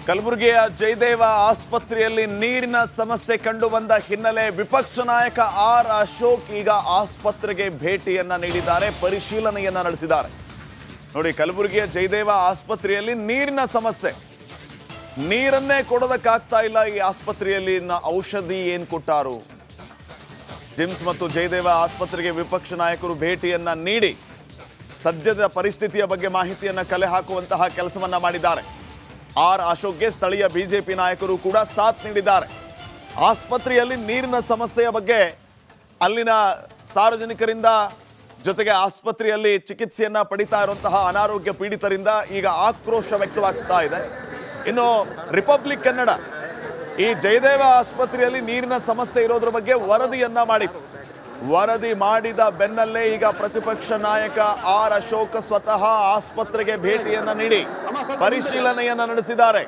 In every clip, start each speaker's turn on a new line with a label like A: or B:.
A: ಕಲಬುರಗಿಯ ಜಯದೇವ ಆಸ್ಪತ್ರೆಯಲ್ಲಿ ನೀರಿನ ಸಮಸ್ಯೆ ಕಂಡು ಬಂದ ಹಿನ್ನೆಲೆ ವಿಪಕ್ಷ ನಾಯಕ ಆರ್ ಅಶೋಕ್ ಈಗ ಆಸ್ಪತ್ರೆಗೆ ಭೇಟಿಯನ್ನ ನೀಡಿದ್ದಾರೆ, ಪರಿಶೀಲನೆಯನ್ನ ನಡೆಸಿದ್ದಾರೆ. ನೋಡಿ, ಕಲಬುರಗಿಯ ಜಯದೇವ ಆಸ್ಪತ್ರೆಯಲ್ಲಿ ನೀರಿನ ಸಮಸ್ಯೆ, ನೀರನ್ನೇ ಕೊಡೋದಕ್ಕಾಗ್ತಾ ಇಲ್ಲ. ಈ ಆಸ್ಪತ್ರೆಯಲ್ಲಿ ಔಷಧಿ ಏನು ಕೊಟ್ಟಾರು? ಜಿಮ್ಸ್ ಮತ್ತು ಜಯದೇವ ಆಸ್ಪತ್ರೆಗೆ ವಿಪಕ್ಷ ನಾಯಕರು ಭೇಟಿಯನ್ನ ನೀಡಿ ಸದ್ಯದ ಪರಿಸ್ಥಿತಿಯ ಬಗ್ಗೆ ಮಾಹಿತಿಯನ್ನ ಕಲೆ ಹಾಕುವಂತಹ ಕೆಲಸವನ್ನ ಮಾಡಿದ್ದಾರೆ. ಆರ್ ಅಶೋಕ್ಗೆ ಸ್ಥಳೀಯ ಬಿಜೆಪಿ ನಾಯಕರು ಕೂಡ ಸಾಥ್ ನೀಡಿದ್ದಾರೆ. ಆಸ್ಪತ್ರೆಯಲ್ಲಿ ನೀರಿನ ಸಮಸ್ಯೆಯ ಬಗ್ಗೆ ಅಲ್ಲಿನ ಸಾರ್ವಜನಿಕರಿಂದ ಜೊತೆಗೆ ಆಸ್ಪತ್ರೆಯಲ್ಲಿ ಚಿಕಿತ್ಸೆಯನ್ನ ಪಡಿತಾ ಇರುವಂತಹ ಅನಾರೋಗ್ಯ ಪೀಡಿತರಿಂದ ಈಗ ಆಕ್ರೋಶ ವ್ಯಕ್ತವಾಗ್ತಾ ಇದೆ. ಇನ್ನು ರಿಪಬ್ಲಿಕ್ ಕನ್ನಡ ಈ ಜಯದೇವ ಆಸ್ಪತ್ರೆಯಲ್ಲಿ ನೀರಿನ ಸಮಸ್ಯೆ ಇರೋದ್ರ ಬಗ್ಗೆ ವರದಿಯನ್ನ ಮಾಡಿತು. ವರದಿ ಮಾಡಿದ ಬೆನ್ನಲ್ಲೇ ಈಗ ಪ್ರತಿಪಕ್ಷ ನಾಯಕ ಆರ್ ಅಶೋಕ್ ಸ್ವತಃ ಆಸ್ಪತ್ರೆಗೆ ಭೇಟಿಯನ್ನ ನೀಡಿ ಪರಿಶೀಲನೆಯನ್ನ ನಡೆಸಿದ್ದಾರೆ.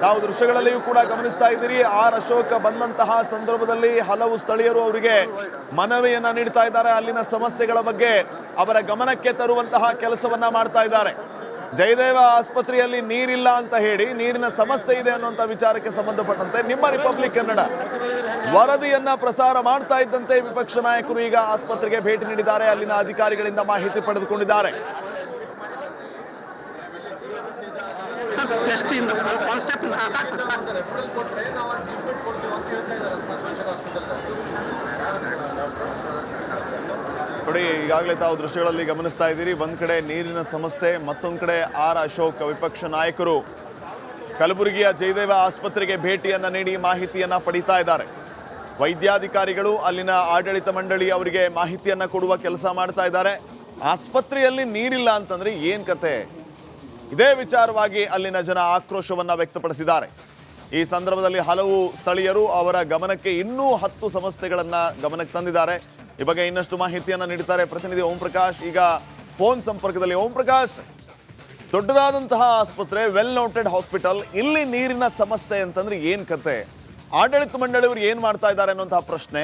A: ನಾವು ದೃಶ್ಯಗಳಲ್ಲಿಯೂ ಕೂಡ ಗಮನಿಸ್ತಾ ಇದ್ದೀರಿ. ಆರ್ ಅಶೋಕ್ ಬಂದಂತಹ ಸಂದರ್ಭದಲ್ಲಿ ಹಲವು ಸ್ಥಳೀಯರು ಅವರಿಗೆ ಮನವಿಯನ್ನ ನೀಡ್ತಾ ಇದ್ದಾರೆ. ಅಲ್ಲಿನ ಸಮಸ್ಯೆಗಳ ಬಗ್ಗೆ ಅವರ ಗಮನಕ್ಕೆ ತರುವಂತಹ ಕೆಲಸವನ್ನ ಮಾಡ್ತಾ ಇದ್ದಾರೆ. ಜಯದೇವ ಆಸ್ಪತ್ರೆಯಲ್ಲಿ ನೀರಿಲ್ಲ ಅಂತ ಹೇಳಿ ನೀರಿನ ಸಮಸ್ಯೆ ಇದೆ ಅನ್ನುವಂಥ ವಿಚಾರಕ್ಕೆ ಸಂಬಂಧಪಟ್ಟಂತೆ ನಿಮ್ಮ ರಿಪಬ್ಲಿಕ್ ಕನ್ನಡ ವರದಿಯನ್ನ ಪ್ರಸಾರ ಮಾಡ್ತಾ ಇದ್ದಂತೆ ವಿಪಕ್ಷ ನಾಯಕರು ಈಗ ಆಸ್ಪತ್ರೆಗೆ ಭೇಟಿ ನೀಡಿದ್ದಾರೆ. ಅಲ್ಲಿನ ಅಧಿಕಾರಿಗಳಿಂದ ಮಾಹಿತಿ ಪಡೆದುಕೊಂಡಿದ್ದಾರೆ. ನೋಡಿ, ಈಗಾಗಲೇ ತಾವು ದೃಶ್ಯಗಳಲ್ಲಿ ಗಮನಿಸ್ತಾ ಇದ್ದೀರಿ. ಒಂದ್ ಕಡೆ ನೀರಿನ ಸಮಸ್ಯೆ, ಮತ್ತೊಂದು ಕಡೆ ಆರ್ ಅಶೋಕ್ ವಿಪಕ್ಷ ನಾಯಕರು ಕಲಬುರಗಿಯ ಜಯದೇವ ಆಸ್ಪತ್ರೆಗೆ ಭೇಟಿಯನ್ನ ನೀಡಿ ಮಾಹಿತಿಯನ್ನ ಪಡಿತಾ ಇದ್ದಾರೆ. ವೈದ್ಯಾಧಿಕಾರಿಗಳು ಅಲ್ಲಿನ ಆಡಳಿತ ಮಂಡಳಿ ಅವರಿಗೆ ಮಾಹಿತಿಯನ್ನ ಕೊಡುವ ಕೆಲಸ ಮಾಡ್ತಾ ಇದ್ದಾರೆ. ಆಸ್ಪತ್ರೆಯಲ್ಲಿ ನೀರಿಲ್ಲ ಅಂತಂದ್ರೆ ಏನ್ ಕತೆ? ಇದೇ ವಿಚಾರವಾಗಿ ಅಲ್ಲಿನ ಜನ ಆಕ್ರೋಶವನ್ನ ವ್ಯಕ್ತಪಡಿಸಿದ್ದಾರೆ. ಈ ಸಂದರ್ಭದಲ್ಲಿ ಹಲವು ಸ್ಥಳೀಯರು ಅವರ ಗಮನಕ್ಕೆ ಇನ್ನೂ 10 ಸಮಸ್ಯೆಗಳನ್ನ ಗಮನಕ್ಕೆ ತಂದಿದ್ದಾರೆ. ಈ ಬಗ್ಗೆ ಇನ್ನಷ್ಟು ಮಾಹಿತಿಯನ್ನ ನೀಡುತ್ತಾರೆ ಪ್ರತಿನಿಧಿ ಓಂ ಪ್ರಕಾಶ್. ಈಗ ಫೋನ್ ಸಂಪರ್ಕದಲ್ಲಿ ಓಂ ಪ್ರಕಾಶ್, ದೊಡ್ಡದಾದಂತಹ ಆಸ್ಪತ್ರೆ, ವೆಲ್ ನೋಟೆಡ್ ಹಾಸ್ಪಿಟಲ್, ಇಲ್ಲಿ ನೀರಿನ ಸಮಸ್ಯೆ ಅಂತಂದ್ರೆ ಏನ್ ಕತೆ? ಆಡಳಿತ ಮಂಡಳಿಯವರು ಏನ್ ಮಾಡ್ತಾ ಇದ್ದಾರೆ ಅನ್ನುವಂತಹ ಪ್ರಶ್ನೆ.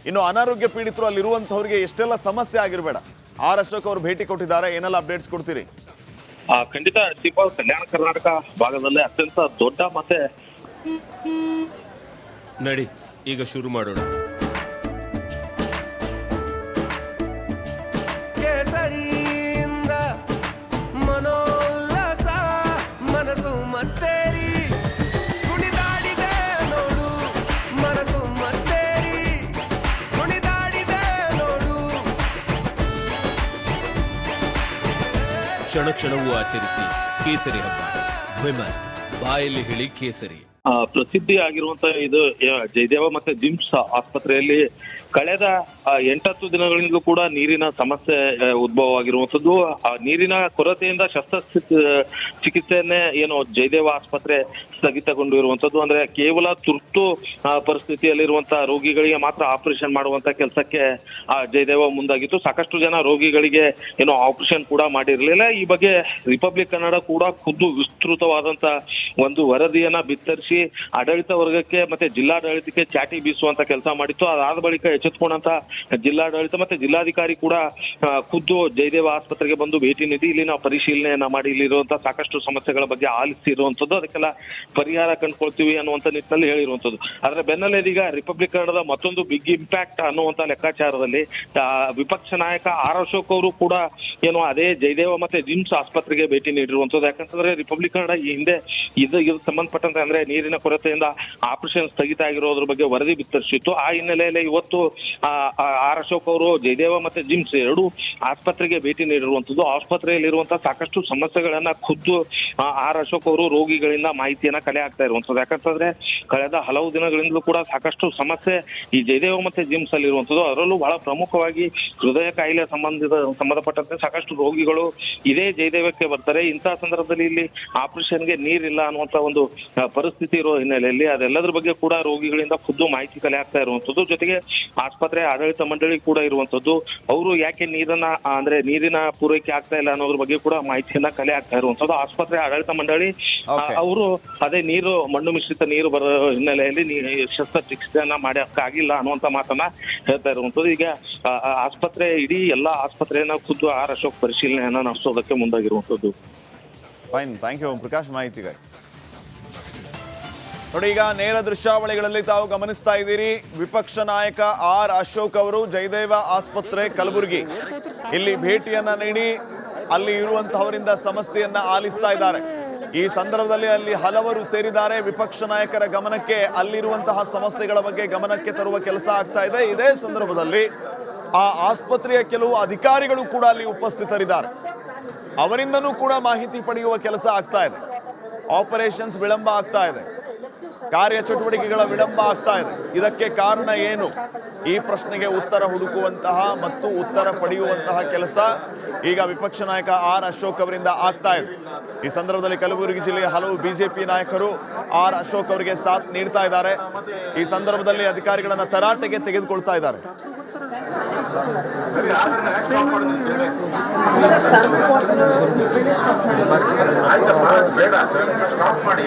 A: ಇನ್ನು ಅನಾರೋಗ್ಯ ಪೀಡಿತರು ಅಲ್ಲಿರುವಂತಹವರಿಗೆ ಎಷ್ಟೆಲ್ಲ ಸಮಸ್ಯೆ ಆಗಿರಬೇಡ. ಆರ್ ಅಶೋಕ್ ಅವರು ಭೇಟಿ ಕೊಟ್ಟಿದ್ದಾರೆ, ಏನೆಲ್ಲ ಅಪ್ಡೇಟ್ಸ್ ಕೊಡ್ತೀರಿ?
B: ಖಂಡಿತ ದೀಪ, ಕಲ್ಯಾಣ ಕರ್ನಾಟಕ ಭಾಗದಲ್ಲಿ ಅತ್ಯಂತ ದೊಡ್ಡ ಮತ್ತೆ
C: ನಡಿ ಈಗ ಶುರು ಮಾಡೋಣ.
D: ಮನೋಲ್ಲಾಸ ಮನಸ್ಸು ಮತ್ತೇರಿ ಕುಣಿದಾಡಿದೆ ನೋಡು, ಮನಸ್ಸು ಮತ್ತೇರಿ ಕುಣಿದಾಡಿದೆ ನೋಡು.
C: ಕ್ಷಣ ಕ್ಷಣವೂ ಆಚರಿಸಿ ಕೇಸರಿ ಹಬ್ಬ. ವಿಮಲ್ ಬಾಯಲ್ಲಿ ಹೇಳಿ ಕೇಸರಿ.
B: ಪ್ರಸಿದ್ಧಿ ಆಗಿರುವಂತ ಇದು ಜಯದೇವ ಮತ್ತೆ ಜಿಮ್ಸ್ ಆಸ್ಪತ್ರೆಯಲ್ಲಿ ಕಳೆದ 8-10 ದಿನಗಳಿಂದಲೂ ಕೂಡ ನೀರಿನ ಸಮಸ್ಯೆ ಉದ್ಭವವಾಗಿರುವಂತದ್ದು. ಆ ನೀರಿನ ಕೊರತೆಯಿಂದ ಚಿಕಿತ್ಸೆಯನ್ನೇ ಏನು ಜಯದೇವ ಆಸ್ಪತ್ರೆ ಸ್ಥಗಿತಗೊಂಡಿರುವಂತದ್ದು. ಅಂದ್ರೆ ಕೇವಲ ತುರ್ತು ಪರಿಸ್ಥಿತಿಯಲ್ಲಿರುವಂತಹ ರೋಗಿಗಳಿಗೆ ಮಾತ್ರ ಆಪರೇಷನ್ ಮಾಡುವಂತ ಕೆಲಸಕ್ಕೆ ಜಯದೇವ ಮುಂದಾಗಿತ್ತು. ಸಾಕಷ್ಟು ಜನ ರೋಗಿಗಳಿಗೆ ಏನು ಆಪರೇಷನ್ ಕೂಡ ಮಾಡಿರ್ಲಿಲ್ಲ. ಈ ಬಗ್ಗೆ ರಿಪಬ್ಲಿಕ್ ಕನ್ನಡ ಕೂಡ ಖುದ್ದು ವಿಸ್ತೃತವಾದಂತ ಒಂದು ವರದಿಯನ್ನ ಬಿತ್ತರಿಸಿ ಆಡಳಿತ ವರ್ಗಕ್ಕೆ ಮತ್ತೆ ಜಿಲ್ಲಾಡಳಿತಕ್ಕೆ ಚಾಟಿ ಬೀಸುವಂತ ಕೆಲಸ ಮಾಡಿತ್ತು. ಅದಾದ ಬಳಿಕ ಎಚ್ಚೆತ್ಕೊಂಡಂತ ಜಿಲ್ಲಾಡಳಿತ ಮತ್ತೆ ಜಿಲ್ಲಾಧಿಕಾರಿ ಕೂಡ ಖುದ್ದು ಜಯದೇವ ಆಸ್ಪತ್ರೆಗೆ ಬಂದು ಭೇಟಿ ನೀಡಿ ಇಲ್ಲಿನ ಪರಿಶೀಲನೆಯನ್ನ ಮಾಡಿ ಇಲ್ಲಿರುವಂತಹ ಸಾಕಷ್ಟು ಸಮಸ್ಯೆಗಳ ಬಗ್ಗೆ ಆಲಿಸಿರುವಂತದ್ದು, ಅದಕ್ಕೆಲ್ಲ ಪರಿಹಾರ ಕಂಡುಕೊಳ್ತೀವಿ ಅನ್ನುವಂತ ನಿಟ್ಟಿನಲ್ಲಿ ಹೇಳಿರುವಂತದ್ದು. ಆದ್ರೆ ಬೆನ್ನಲ್ಲೇ ಈಗ ರಿಪಬ್ಲಿಕ್ ಕನ್ನಡದ ಮತ್ತೊಂದು ಬಿಗ್ ಇಂಪ್ಯಾಕ್ಟ್ ಅನ್ನುವಂತ ಲೆಕ್ಕಾಚಾರದಲ್ಲಿ ವಿಪಕ್ಷ ನಾಯಕ ಆರ್ ಅಶೋಕ್ ಅವರು ಕೂಡ ಏನು ಅದೇ ಜಯದೇವ ಮತ್ತೆ ಜಿಮ್ಸ್ ಆಸ್ಪತ್ರೆಗೆ ಭೇಟಿ ನೀಡಿರುವಂತದ್ದು. ಯಾಕಂತಂದ್ರೆ ರಿಪಬ್ಲಿಕ್ ಕನ್ನಡ ಈ ಹಿಂದೆ ಇದಕ್ಕೆ ಸಂಬಂಧಪಟ್ಟಂತೆ ಅಂದ್ರೆ ನೀರಿನ ಕೊರತೆಯಿಂದ ಆಪರೇಷನ್ ಸ್ಥಗಿತ ಆಗಿರೋದ್ರ ಬಗ್ಗೆ ವರದಿ ಬಿತ್ತರಿಸಿತ್ತು. ಆ ಹಿನ್ನೆಲೆಯಲ್ಲಿ ಇವತ್ತು ಆರ್ ಅಶೋಕ್ ಅವರು ಜಯದೇವ ಮತ್ತೆ ಜಿಮ್ಸ್ ಎರಡು ಆಸ್ಪತ್ರೆಗೆ ಭೇಟಿ ನೀಡಿರುವಂತದ್ದು. ಆಸ್ಪತ್ರೆಯಲ್ಲಿರುವಂತಹ ಸಾಕಷ್ಟು ಸಮಸ್ಯೆಗಳನ್ನ ಖುದ್ದು ಆರ್ ಅಶೋಕ್ ಅವರು ರೋಗಿಗಳಿಂದ ಮಾಹಿತಿಯನ್ನ ಕಲೆ ಹಾಕ್ತಾ ಇರುವಂತದ್ದು. ಯಾಕಂತಂದ್ರೆ ಕಳೆದ ಹಲವು ದಿನಗಳಿಂದಲೂ ಕೂಡ ಸಾಕಷ್ಟು ಸಮಸ್ಯೆ ಈ ಜಯದೇವ ಮತ್ತೆ ಜಿಮ್ಸ್ ಅಲ್ಲಿ ಇರುವಂತದ್ದು. ಅದರಲ್ಲೂ ಬಹಳ ಪ್ರಮುಖವಾಗಿ ಹೃದಯ ಕಾಯಿಲೆ ಸಂಬಂಧಪಟ್ಟಂತೆ ಸಾಕಷ್ಟು ರೋಗಿಗಳು ಇದೇ ಜಯದೇವಕ್ಕೆ ಬರ್ತಾರೆ. ಇಂತಹ ಸಂದರ್ಭದಲ್ಲಿ ಇಲ್ಲಿ ಆಪರೇಷನ್ಗೆ ನೀರಿಲ್ಲ ಅನ್ನುವಂತ ಒಂದು ಪರಿಸ್ಥಿತಿ ಇರೋ ಹಿನ್ನೆಲೆಯಲ್ಲಿ ಅದೆಲ್ಲದ್ರ ಬಗ್ಗೆ ಕೂಡ ರೋಗಿಗಳಿಂದ ಖುದ್ದು ಮಾಹಿತಿ ಕಲೆ ಆಗ್ತಾ ಇರುವಂತದ್ದು. ಜೊತೆಗೆ ಆಸ್ಪತ್ರೆ ಆಡಳಿತ ಮಂಡಳಿ ಕೂಡ ಇರುವಂತದ್ದು. ಅವರು ಯಾಕೆ ನೀರಿನ ಪೂರೈಕೆ ಆಗ್ತಾ ಇಲ್ಲ ಅನ್ನೋದ್ರ ಬಗ್ಗೆ ಕೂಡ ಮಾಹಿತಿಯನ್ನ ಕಲೆ ಆಗ್ತಾ ಇರುವಂತದ್ದು. ಆಸ್ಪತ್ರೆ ಆಡಳಿತ ಮಂಡಳಿ ಅವರು ಅದೇ ಮಣ್ಣು ಮಿಶ್ರಿತ ನೀರು ಬರೋ ಹಿನ್ನೆಲೆಯಲ್ಲಿ ಶಸ್ತ್ರಚಿಕಿತ್ಸೆಯನ್ನ ಮಾಡಕ್ಕಾಗಿಲ್ಲ ಅನ್ನುವಂತ ಮಾತನ್ನ ಹೇಳ್ತಾ ಇರುವಂತದ್ದು. ಈಗ ಆಸ್ಪತ್ರೆ ಇಡೀ ಎಲ್ಲಾ ಆಸ್ಪತ್ರೆಯನ್ನ ಖುದ್ದು ಆರ್ ಅಶೋಕ್ ಪರಿಶೀಲನೆಯನ್ನ ನಡೆಸೋದಕ್ಕೆ ಮುಂದಾಗಿರುವಂತದ್ದು.
A: ಫೈನ್, ಥ್ಯಾಂಕ್ ಯು ಪ್ರಕಾಶ್ ಮಾಹಿತಿಗಾಗಿ. ನೋಡಿ, ಈಗ ನೇರ ದೃಶ್ಯಾವಳಿಗಳಲ್ಲಿ ತಾವು ಗಮನಿಸ್ತಾ ಇದ್ದೀರಿ. ವಿಪಕ್ಷ ನಾಯಕ ಆರ್ ಅಶೋಕ್ ಅವರು ಜಯದೇವ ಆಸ್ಪತ್ರೆ ಕಲಬುರಗಿ ಇಲ್ಲಿ ಭೇಟಿಯನ್ನ ನೀಡಿ ಅಲ್ಲಿ ಇರುವಂತಹವರಿಂದ ಸಮಸ್ಯೆಯನ್ನ ಆಲಿಸ್ತಾ ಇದ್ದಾರೆ. ಈ ಸಂದರ್ಭದಲ್ಲಿ ಅಲ್ಲಿ ಹಲವರು ಸೇರಿದ್ದಾರೆ. ವಿಪಕ್ಷ ನಾಯಕರ ಗಮನಕ್ಕೆ ಅಲ್ಲಿರುವಂತಹ ಸಮಸ್ಯೆಗಳ ಬಗ್ಗೆ ಗಮನಕ್ಕೆ ತರುವ ಕೆಲಸ ಆಗ್ತಾ ಇದೆ. ಇದೇ ಸಂದರ್ಭದಲ್ಲಿ ಆ ಆಸ್ಪತ್ರೆಯ ಕೆಲವು ಅಧಿಕಾರಿಗಳು ಕೂಡ ಅಲ್ಲಿ ಉಪಸ್ಥಿತರಿದ್ದಾರೆ. ಅವರಿಂದನೂ ಕೂಡ ಮಾಹಿತಿ ಪಡೆಯುವ ಕೆಲಸ ಆಗ್ತಾ ಇದೆ. ಆಪರೇಷನ್ಸ್ ವಿಳಂಬ ಆಗ್ತಾ ಇದೆ, ಕಾರ್ಯಚಟುವಟಿಕೆಗಳ ವಿಳಂಬ ಆಗ್ತಾ ಇದೆ. ಇದಕ್ಕೆ ಕಾರಣ ಏನು? ಈ ಪ್ರಶ್ನೆಗೆ ಉತ್ತರ ಹುಡುಕುವಂತಹ ಮತ್ತು ಉತ್ತರ ಪಡೆಯುವಂತಹ ಕೆಲಸ ಈಗ ವಿಪಕ್ಷ ನಾಯಕ ಆರ್ ಅಶೋಕ್ ಅವರಿಂದ ಆಗ್ತಾ ಇದೆ. ಈ ಸಂದರ್ಭದಲ್ಲಿ ಕಲಬುರಗಿ ಜಿಲ್ಲೆಯ ಹಲವು ಬಿಜೆಪಿ ನಾಯಕರು ಆರ್ ಅಶೋಕ್ ಅವರಿಗೆ ಸಾಥ್ ನೀಡ್ತಾ ಇದ್ದಾರೆ. ಈ ಸಂದರ್ಭದಲ್ಲಿ ಅಧಿಕಾರಿಗಳನ್ನ ತರಾಟೆಗೆ ತೆಗೆದುಕೊಳ್ತಾ ಇದ್ದಾರೆ.
E: ಆಯ್ತಪ್ಪ, ಬೇಡ ಸ್ಟಾಪ್ ಮಾಡಿ.